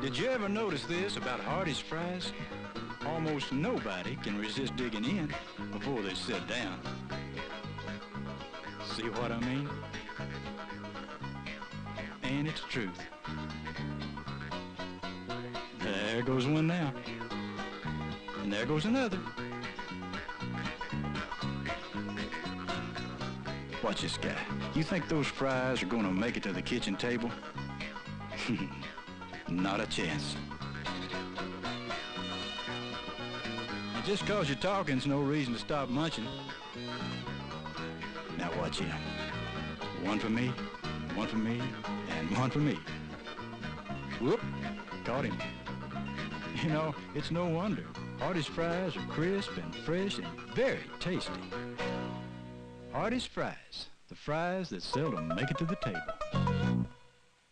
Did you ever notice this about Hardees fries? Almost nobody can resist digging in before they sit down. See what I mean? And it's the truth. There goes one now. And there goes another. Watch this guy. You think those fries are gonna make it to the kitchen table? Not a chance. And just 'cause you're talking's no reason to stop munching. Now watch him. One for me, and one for me. Whoop, caught him. You know, it's no wonder. Hardees fries are crisp and fresh and very tasty. Hardees fries, the fries that seldom make it to the table.